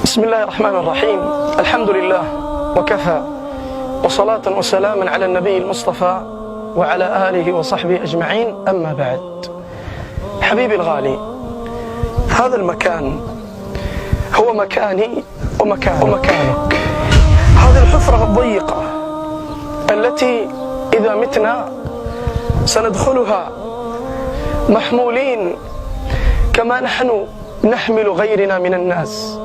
بسم الله الرحمن الرحيم. الحمد لله وكفى، وصلاة وسلاما على النبي المصطفى وعلى آله وصحبه أجمعين. أما بعد، حبيبي الغالي، هذا المكان هو مكاني ومكانك. هذه الحفرة الضيقة التي إذا متنا سندخلها محمولين كما نحن نحمل غيرنا من الناس،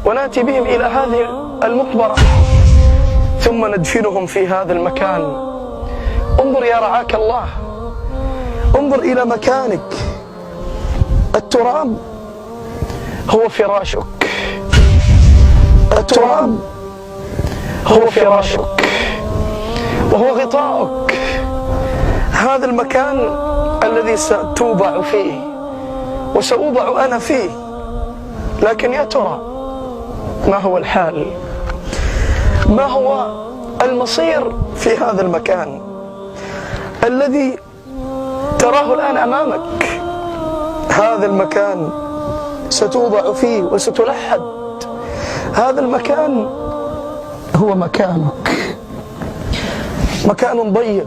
ونأتي بهم إلى هذه المقبرة ثم ندفنهم في هذا المكان. انظر يا رعاك الله، انظر إلى مكانك. التراب هو فراشك، التراب هو فراشك وهو غطاؤك. هذا المكان الذي ستوضع فيه وسأوضع أنا فيه. لكن يا ترى ما هو الحال؟ ما هو المصير في هذا المكان الذي تراه الآن أمامك؟ هذا المكان ستوضع فيه وستلحد. هذا المكان هو مكانك، مكان ضيق.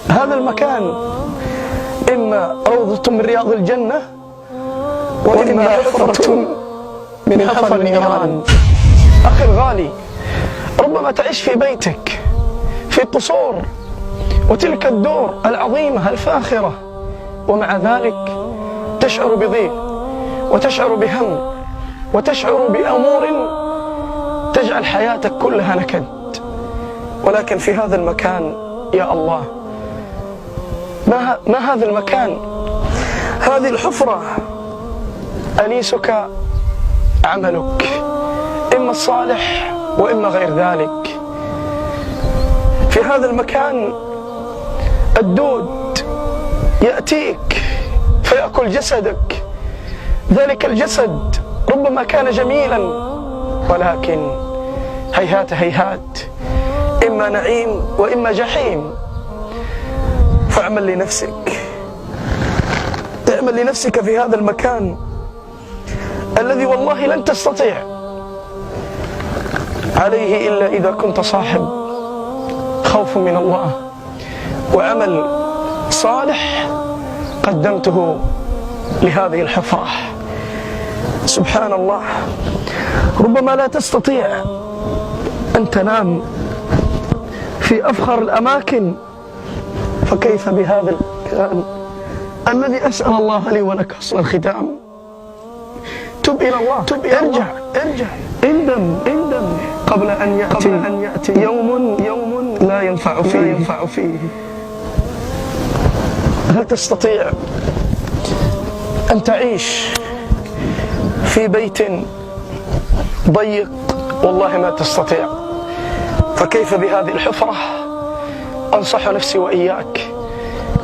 هذا المكان إما روضة من رياض الجنة وإما حفرة من حفر النيران. أخي الغالي، ربما تعيش في بيتك في قصور وتلك الدور العظيمة الفاخرة، ومع ذلك تشعر بضيق وتشعر بهم وتشعر بأمور تجعل حياتك كلها نكد. ولكن في هذا المكان يا الله، ما هذا المكان؟ هذه الحفرة أنيسك عملك، إما الصالح وإما غير ذلك. في هذا المكان الدود يأتيك فيأكل جسدك. ذلك الجسد ربما كان جميلا، ولكن هيهات هيهات، إما نعيم وإما جحيم. فاعمل لنفسك، اعمل لنفسك في هذا المكان الذي والله لن تستطيع عليه إلا إذا كنت صاحب خوف من الله وعمل صالح قدمته لهذه الحفرة. سبحان الله، ربما لا تستطيع أن تنام في أفخر الأماكن، فكيف بهذا المكان الذي أسأل الله لي ولك حسن الختام؟ تب إلى الله، ارجع، اندم قبل أن يأتي يوم لا ينفع فيه. هل تستطيع أن تعيش في بيت ضيق؟ والله ما تستطيع. فكيف بهذه الحفرة؟ أنصح نفسي وإياك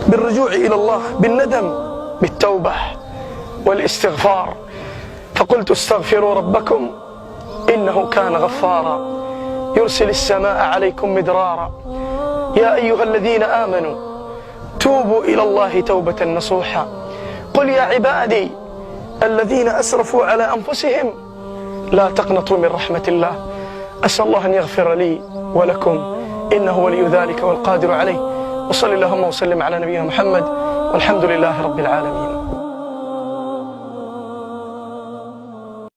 بالرجوع إلى الله، بالندم، بالتوبة والاستغفار. فقلت استغفروا ربكم إنه كان غفارا يرسل السماء عليكم مدرارا يا أيها الذين آمنوا توبوا إلى الله توبة نصوحا قل يا عبادي الذين أسرفوا على أنفسهم لا تقنطوا من رحمة الله. أسأل الله أن يغفر لي ولكم إنه ولي ذلك والقادر عليه. وصل اللهم وسلم على نبينا محمد والحمد لله رب العالمين.